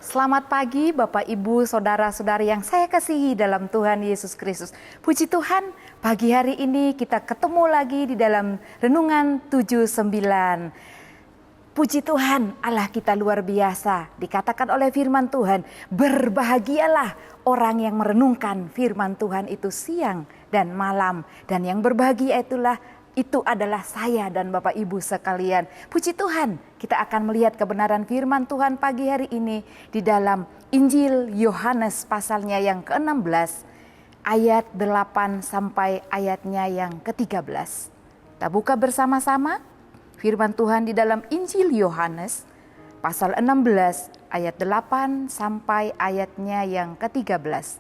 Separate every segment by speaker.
Speaker 1: Selamat pagi Bapak Ibu Saudara-saudari yang saya kasihi dalam Tuhan Yesus Kristus. Puji Tuhan, pagi hari ini kita ketemu lagi di dalam Renungan 79. Puji Tuhan, Allah kita luar biasa. Dikatakan oleh firman Tuhan, berbahagialah orang yang merenungkan firman Tuhan itu siang dan malam. Dan yang berbahagia itu adalah saya dan Bapak Ibu sekalian. Puji Tuhan, kita akan melihat kebenaran firman Tuhan pagi hari ini di dalam Injil Yohanes pasalnya yang ke-16 ayat 8 sampai ayatnya yang ke-13. Kita buka bersama-sama firman Tuhan di dalam Injil Yohanes pasal 16 ayat 8 sampai ayatnya yang ke-13.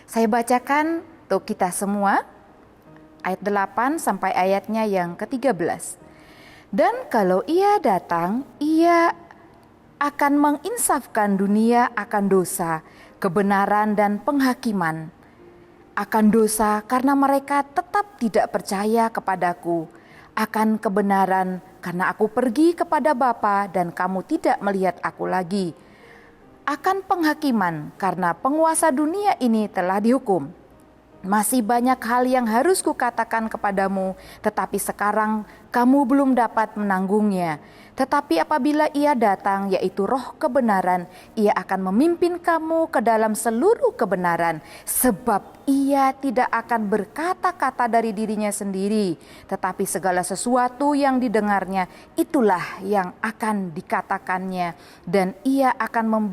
Speaker 1: Saya bacakan untuk kita semua. Ayat 8 sampai ayatnya yang ke-13. Dan kalau ia datang, ia akan menginsafkan dunia akan dosa, kebenaran dan penghakiman. Akan dosa karena mereka tetap tidak percaya kepadaku. Akan kebenaran karena aku pergi kepada Bapa dan kamu tidak melihat aku lagi. Akan penghakiman karena penguasa dunia ini telah dihukum. Masih banyak hal yang harus kukatakan kepadamu, tetapi sekarang kamu belum dapat menanggungnya. Tetapi apabila ia datang, yaitu Roh kebenaran, ia akan memimpin kamu ke dalam seluruh kebenaran. Sebab ia tidak akan berkata-kata dari dirinya sendiri, tetapi segala sesuatu yang didengarnya, itulah yang akan dikatakannya. Dan ia akan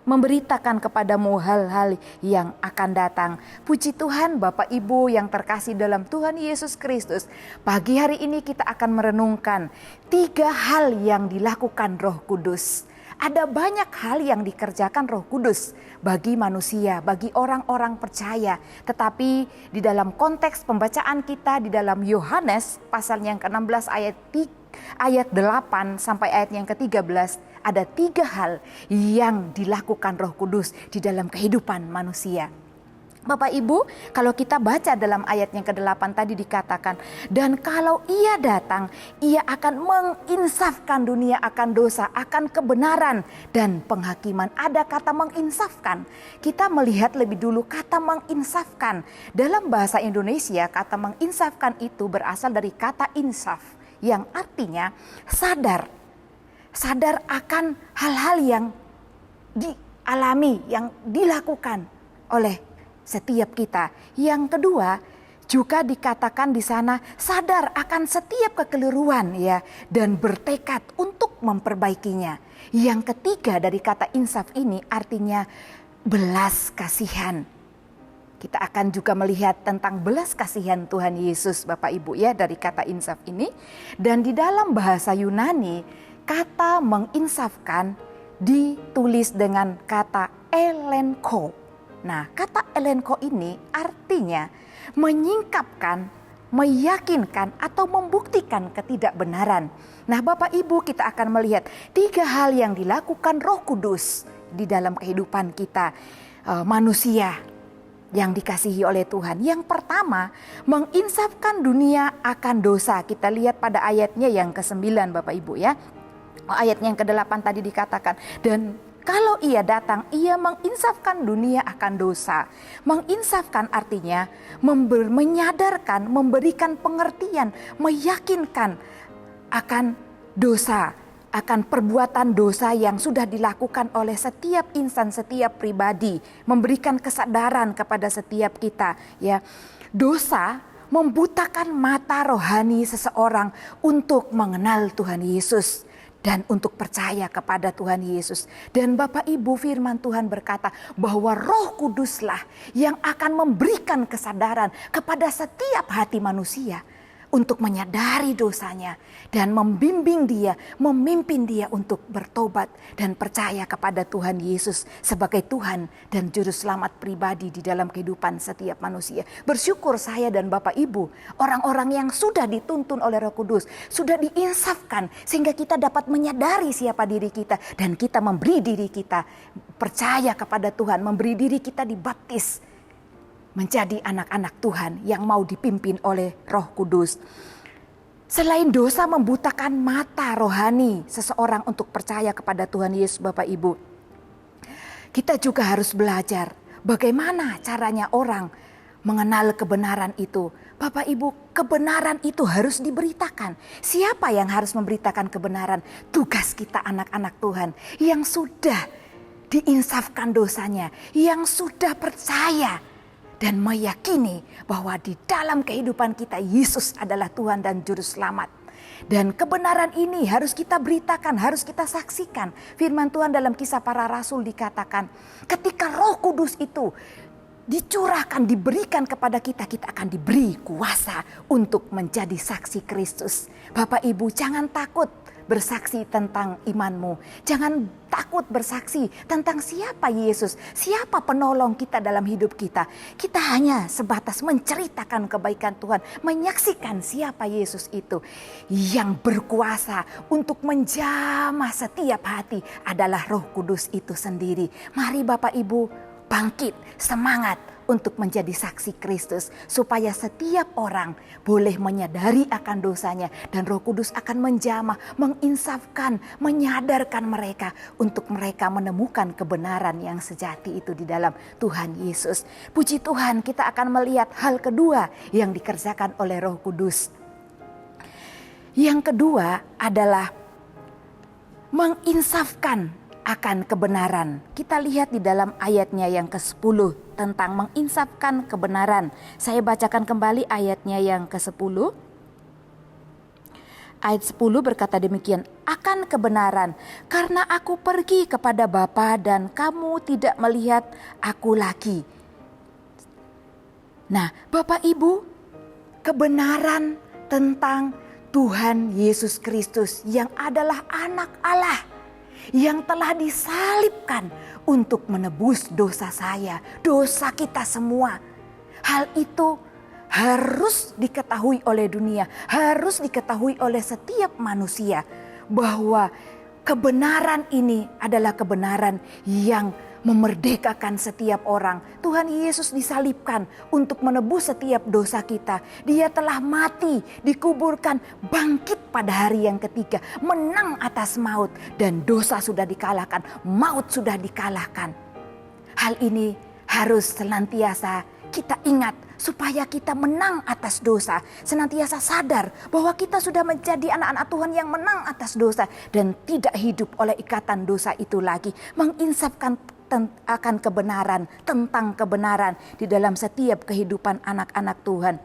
Speaker 1: memberitakan kepadamu hal-hal yang akan datang. Puji Tuhan Bapak Ibu yang terkasih dalam Tuhan Yesus Kristus. Pagi hari ini kita akan merenungkan 3 hal yang dilakukan Roh Kudus. Ada banyak hal yang dikerjakan Roh Kudus bagi manusia, bagi orang-orang percaya. Tetapi di dalam konteks pembacaan kita di dalam Yohanes pasal yang ke-16 ayat 8 sampai ayat yang ke-13, ada 3 hal yang dilakukan Roh Kudus di dalam kehidupan manusia. Bapak Ibu, kalau kita baca dalam ayat yang ke-8 tadi dikatakan, dan kalau ia datang, ia akan menginsafkan dunia akan dosa, akan kebenaran dan penghakiman. Ada kata menginsafkan. Kita melihat lebih dulu kata menginsafkan. Dalam bahasa Indonesia, kata menginsafkan itu berasal dari kata insaf, yang artinya sadar. Sadar akan hal-hal yang dialami, yang dilakukan oleh setiap kita. Yang kedua, juga dikatakan di sana sadar akan setiap kekeliruan ya, dan bertekad untuk memperbaikinya. Yang ketiga dari kata insaf ini artinya belas kasihan. Kita akan juga melihat tentang belas kasihan Tuhan Yesus Bapak Ibu ya dari kata insaf ini. Dan di dalam bahasa Yunani kata menginsafkan ditulis dengan kata elenko. Nah, kata elenko ini artinya menyingkapkan, meyakinkan atau membuktikan ketidakbenaran. Nah, Bapak Ibu, kita akan melihat 3 hal yang dilakukan Roh Kudus di dalam kehidupan kita manusia yang dikasihi oleh Tuhan. Yang pertama, menginsafkan dunia akan dosa. Kita lihat pada ayatnya yang ke-9 Bapak Ibu ya. Ayat yang ke-8 tadi dikatakan, dan kalau ia datang, ia menginsafkan dunia akan dosa. Menginsafkan artinya menyadarkan, memberikan pengertian, meyakinkan akan dosa, akan perbuatan dosa yang sudah dilakukan oleh setiap insan, setiap pribadi, memberikan kesadaran kepada setiap kita ya. Dosa membutakan mata rohani seseorang untuk mengenal Tuhan Yesus dan untuk percaya kepada Tuhan Yesus. Dan Bapak Ibu, firman Tuhan berkata bahwa Roh Kuduslah yang akan memberikan kesadaran kepada setiap hati manusia untuk menyadari dosanya dan membimbing dia, memimpin dia untuk bertobat dan percaya kepada Tuhan Yesus sebagai Tuhan dan Juru Selamat pribadi di dalam kehidupan setiap manusia. Bersyukur saya dan Bapak Ibu, orang-orang yang sudah dituntun oleh Roh Kudus, sudah diinsafkan sehingga kita dapat menyadari siapa diri kita dan kita memberi diri kita percaya kepada Tuhan, memberi diri kita dibaptis menjadi anak-anak Tuhan yang mau dipimpin oleh Roh Kudus. Selain dosa membutakan mata rohani seseorang untuk percaya kepada Tuhan Yesus, Bapak Ibu, kita juga harus belajar bagaimana caranya orang mengenal kebenaran itu. Bapak Ibu, kebenaran itu harus diberitakan. Siapa yang harus memberitakan kebenaran? Tugas kita anak-anak Tuhan yang sudah diinsafkan dosanya, yang sudah percaya dan meyakini bahwa di dalam kehidupan kita Yesus adalah Tuhan dan Juru Selamat. Dan kebenaran ini harus kita beritakan, harus kita saksikan. Firman Tuhan dalam Kisah Para Rasul dikatakan, ketika Roh Kudus itu dicurahkan, diberikan kepada kita, kita akan diberi kuasa untuk menjadi saksi Kristus. Bapak Ibu, jangan takut bersaksi tentang imanmu. Jangan takut bersaksi tentang siapa Yesus, siapa penolong kita dalam hidup kita. Kita hanya sebatas menceritakan kebaikan Tuhan, menyaksikan siapa Yesus itu. Yang berkuasa untuk menjamah setiap hati adalah Roh Kudus itu sendiri. Mari Bapak Ibu bangkit, semangat untuk menjadi saksi Kristus, supaya setiap orang boleh menyadari akan dosanya dan Roh Kudus akan menjamah, menginsafkan, menyadarkan mereka untuk mereka menemukan kebenaran yang sejati itu di dalam Tuhan Yesus. Puji Tuhan, kita akan melihat hal kedua yang dikerjakan oleh Roh Kudus. Yang kedua adalah menginsafkan akan kebenaran. Kita lihat di dalam ayatnya yang ke-10 tentang menginsafkan kebenaran. Saya bacakan kembali ayatnya yang ke-10. Ayat 10 berkata demikian, akan kebenaran, karena aku pergi kepada Bapa dan kamu tidak melihat aku lagi. Nah, Bapak Ibu, kebenaran tentang Tuhan Yesus Kristus yang adalah anak Allah, yang telah disalibkan untuk menebus dosa saya, dosa kita semua. Hal itu harus diketahui oleh dunia, harus diketahui oleh setiap manusia, bahwa kebenaran ini adalah kebenaran yang memerdekakan setiap orang. Tuhan Yesus disalibkan untuk menebus setiap dosa kita. Dia telah mati, dikuburkan, bangkit pada hari yang ketiga, menang atas maut, dan dosa sudah dikalahkan, maut sudah dikalahkan. Hal ini harus senantiasa kita ingat supaya kita menang atas dosa. Senantiasa sadar bahwa kita sudah menjadi anak-anak Tuhan yang menang atas dosa dan tidak hidup oleh ikatan dosa itu lagi. Menginsafkan akan kebenaran, tentang kebenaran di dalam setiap kehidupan anak-anak Tuhan.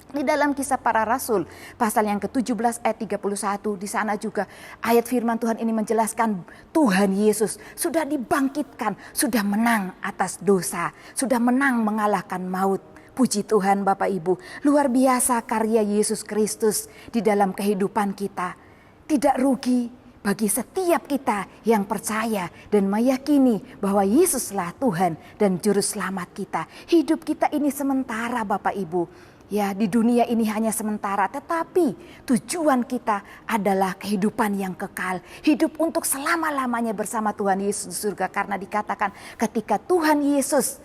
Speaker 1: Di dalam Kisah Para Rasul pasal yang ke-17 ayat 31, di sana juga ayat firman Tuhan ini menjelaskan Tuhan Yesus sudah dibangkitkan, sudah menang atas dosa, sudah menang mengalahkan maut. Puji Tuhan Bapak Ibu, luar biasa karya Yesus Kristus di dalam kehidupan kita. Tidak rugi bagi setiap kita yang percaya dan meyakini bahwa Yesuslah Tuhan dan Juru Selamat kita. Hidup kita ini sementara Bapak Ibu. Ya, di dunia ini hanya sementara, tetapi tujuan kita adalah kehidupan yang kekal. Hidup untuk selama-lamanya bersama Tuhan Yesus di surga. Karena dikatakan ketika Tuhan Yesus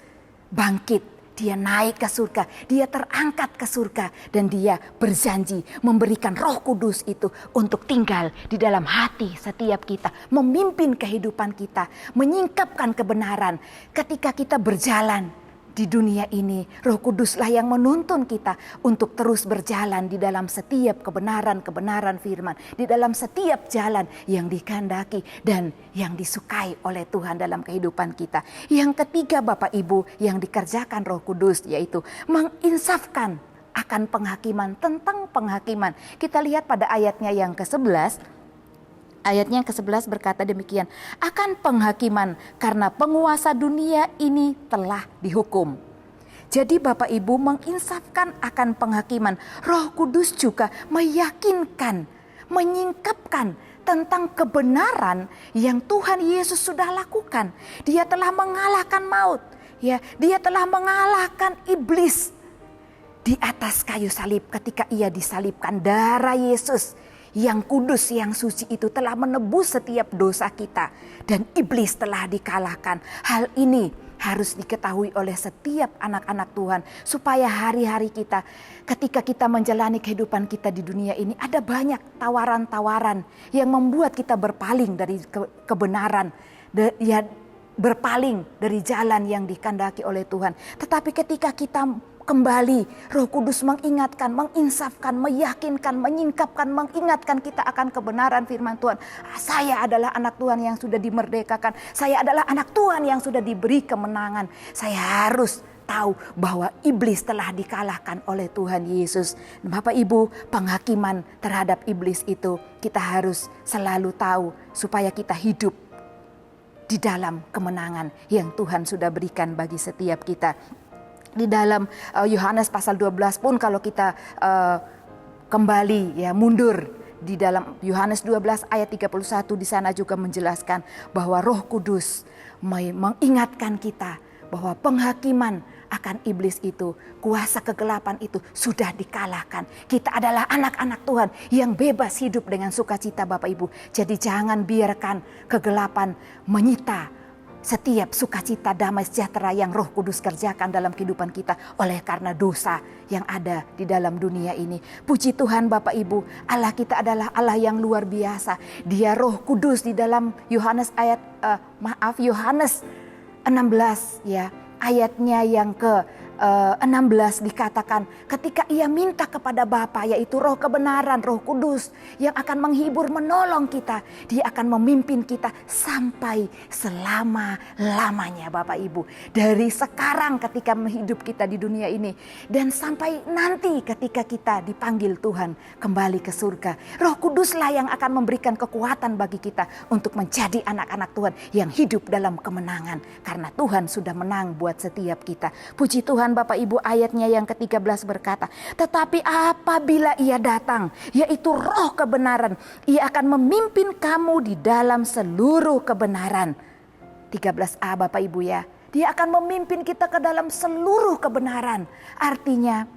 Speaker 1: bangkit, dia naik ke surga, dia terangkat ke surga, dan dia berjanji memberikan Roh Kudus itu untuk tinggal di dalam hati setiap kita, memimpin kehidupan kita, menyingkapkan kebenaran. Ketika kita berjalan di dunia ini, Roh Kuduslah yang menuntun kita untuk terus berjalan di dalam setiap kebenaran-kebenaran firman, di dalam setiap jalan yang dikehendaki dan yang disukai oleh Tuhan dalam kehidupan kita. Yang ketiga Bapak Ibu yang dikerjakan Roh Kudus, yaitu menginsafkan akan penghakiman, tentang penghakiman. Kita lihat pada ayatnya yang ke-11. Ayatnya yang ke-11 berkata demikian, akan penghakiman karena penguasa dunia ini telah dihukum. Jadi Bapak Ibu menginsafkan akan penghakiman. Roh Kudus juga meyakinkan, menyingkapkan tentang kebenaran yang Tuhan Yesus sudah lakukan. Dia telah mengalahkan maut, ya, dia telah mengalahkan iblis di atas kayu salib. Ketika ia disalibkan, darah Yesus yang kudus, yang suci itu telah menebus setiap dosa kita, dan iblis telah dikalahkan. Hal ini harus diketahui oleh setiap anak-anak Tuhan. Supaya hari-hari kita, ketika kita menjalani kehidupan kita di dunia ini, ada banyak tawaran-tawaran yang membuat kita berpaling dari kebenaran. Berpaling dari jalan yang dikehendaki oleh Tuhan. Tetapi ketika kita kembali, Roh Kudus mengingatkan, menginsafkan, meyakinkan, menyingkapkan, mengingatkan kita akan kebenaran firman Tuhan. Saya adalah anak Tuhan yang sudah dimerdekakan. Saya adalah anak Tuhan yang sudah diberi kemenangan. Saya harus tahu bahwa iblis telah dikalahkan oleh Tuhan Yesus. Bapak Ibu, penghakiman terhadap iblis itu kita harus selalu tahu supaya kita hidup di dalam kemenangan yang Tuhan sudah berikan bagi setiap kita. Di dalam Yohanes pasal 12 pun kalau kita kembali mundur di dalam Yohanes 12 ayat 31, di sana juga menjelaskan bahwa Roh Kudus mengingatkan kita bahwa penghakiman akan iblis itu, kuasa kegelapan itu sudah dikalahkan. Kita adalah anak-anak Tuhan yang bebas hidup dengan sukacita, Bapak Ibu. Jadi jangan biarkan kegelapan menyita setiap sukacita, damai, sejahtera yang Roh Kudus kerjakan dalam kehidupan kita oleh karena dosa yang ada di dalam dunia ini. Puji Tuhan Bapak Ibu, Allah kita adalah Allah yang luar biasa. Dia Roh Kudus di dalam Yohanes Yohanes 16 ayatnya yang ke-16 dikatakan ketika ia minta kepada Bapa, yaitu Roh kebenaran, Roh Kudus yang akan menghibur, menolong kita. Dia akan memimpin kita sampai selama-lamanya Bapak Ibu. Dari sekarang ketika hidup kita di dunia ini dan sampai nanti ketika kita dipanggil Tuhan kembali ke surga. Roh Kuduslah yang akan memberikan kekuatan bagi kita untuk menjadi anak-anak Tuhan yang hidup dalam kemenangan. Karena Tuhan sudah menang buat setiap kita. Puji Tuhan Bapak Ibu, ayatnya yang ke-13 berkata, tetapi apabila ia datang, yaitu Roh kebenaran, ia akan memimpin kamu di dalam seluruh kebenaran. 13a Bapak Ibu ya, dia akan memimpin kita ke dalam seluruh kebenaran. Artinya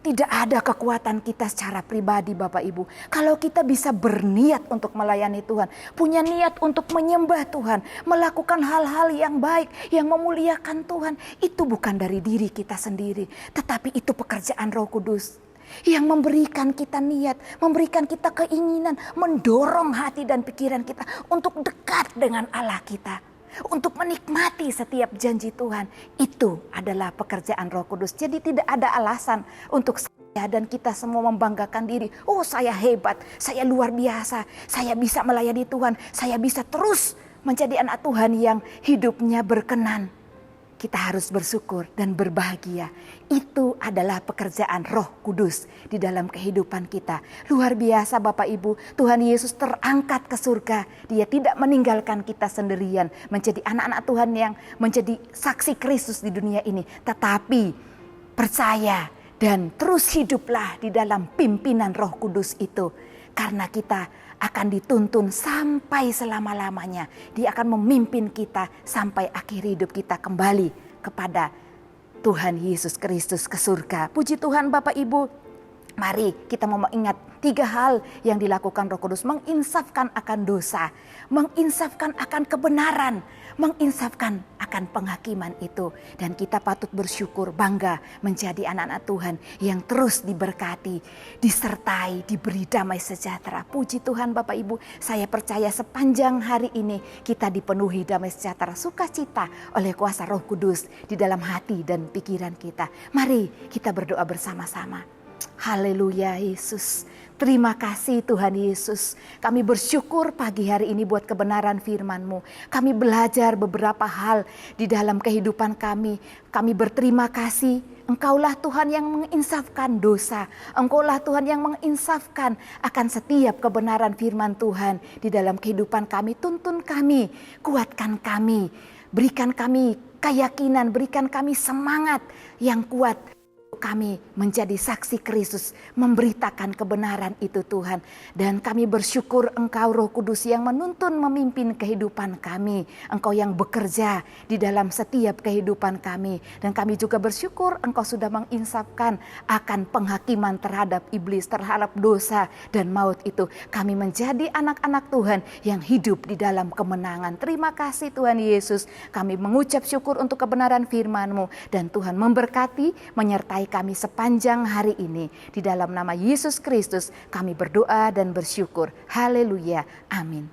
Speaker 1: tidak ada kekuatan kita secara pribadi Bapak Ibu. Kalau kita bisa berniat untuk melayani Tuhan, punya niat untuk menyembah Tuhan, melakukan hal-hal yang baik, yang memuliakan Tuhan, itu bukan dari diri kita sendiri, tetapi itu pekerjaan Roh Kudus yang memberikan kita niat, memberikan kita keinginan, mendorong hati dan pikiran kita untuk dekat dengan Allah kita, untuk menikmati setiap janji Tuhan. Itu adalah pekerjaan Roh Kudus. Jadi tidak ada alasan untuk saya dan kita semua membanggakan diri. Oh, saya hebat, saya luar biasa, saya bisa melayani Tuhan, saya bisa terus menjadi anak Tuhan yang hidupnya berkenan. Kita harus bersyukur dan berbahagia. Itu adalah pekerjaan Roh Kudus di dalam kehidupan kita. Luar biasa Bapak Ibu, Tuhan Yesus terangkat ke surga. Dia tidak meninggalkan kita sendirian menjadi anak-anak Tuhan yang menjadi saksi Kristus di dunia ini. Tetapi percaya dan terus hiduplah di dalam pimpinan Roh Kudus itu. Karena kita akan dituntun sampai selama-lamanya. Dia akan memimpin kita sampai akhir hidup kita kembali kepada Tuhan Yesus Kristus ke surga. Puji Tuhan Bapak Ibu. Mari kita mau mengingat 3 hal yang dilakukan Roh Kudus. Menginsafkan akan dosa, menginsafkan akan kebenaran, menginsafkan akan penghakiman itu. Dan kita patut bersyukur, bangga menjadi anak-anak Tuhan yang terus diberkati, disertai, diberi damai sejahtera. Puji Tuhan Bapak Ibu, saya percaya sepanjang hari ini kita dipenuhi damai sejahtera, sukacita oleh kuasa Roh Kudus di dalam hati dan pikiran kita. Mari kita berdoa bersama-sama. Haleluya Yesus. Terima kasih Tuhan Yesus. Kami bersyukur pagi hari ini buat kebenaran firman-Mu. Kami belajar beberapa hal di dalam kehidupan kami. Kami berterima kasih. Engkaulah Tuhan yang menginsafkan dosa. Engkaulah Tuhan yang menginsafkan akan setiap kebenaran firman Tuhan di dalam kehidupan kami. Tuntun kami, kuatkan kami, berikan kami keyakinan, berikan kami semangat yang kuat kami menjadi saksi Kristus, memberitakan kebenaran itu Tuhan. Dan kami bersyukur Engkau Roh Kudus yang menuntun memimpin kehidupan kami. Engkau yang bekerja di dalam setiap kehidupan kami. Dan kami juga bersyukur Engkau sudah menginsafkan akan penghakiman terhadap iblis, terhadap dosa dan maut itu. Kami menjadi anak-anak Tuhan yang hidup di dalam kemenangan. Terima kasih Tuhan Yesus. Kami mengucap syukur untuk kebenaran firman-Mu. Dan Tuhan memberkati, menyertai kami sepanjang hari ini. Di dalam nama Yesus Kristus kami berdoa dan bersyukur. Haleluya. Amin.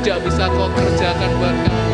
Speaker 2: tidak bisa kau kerjakan buat kami.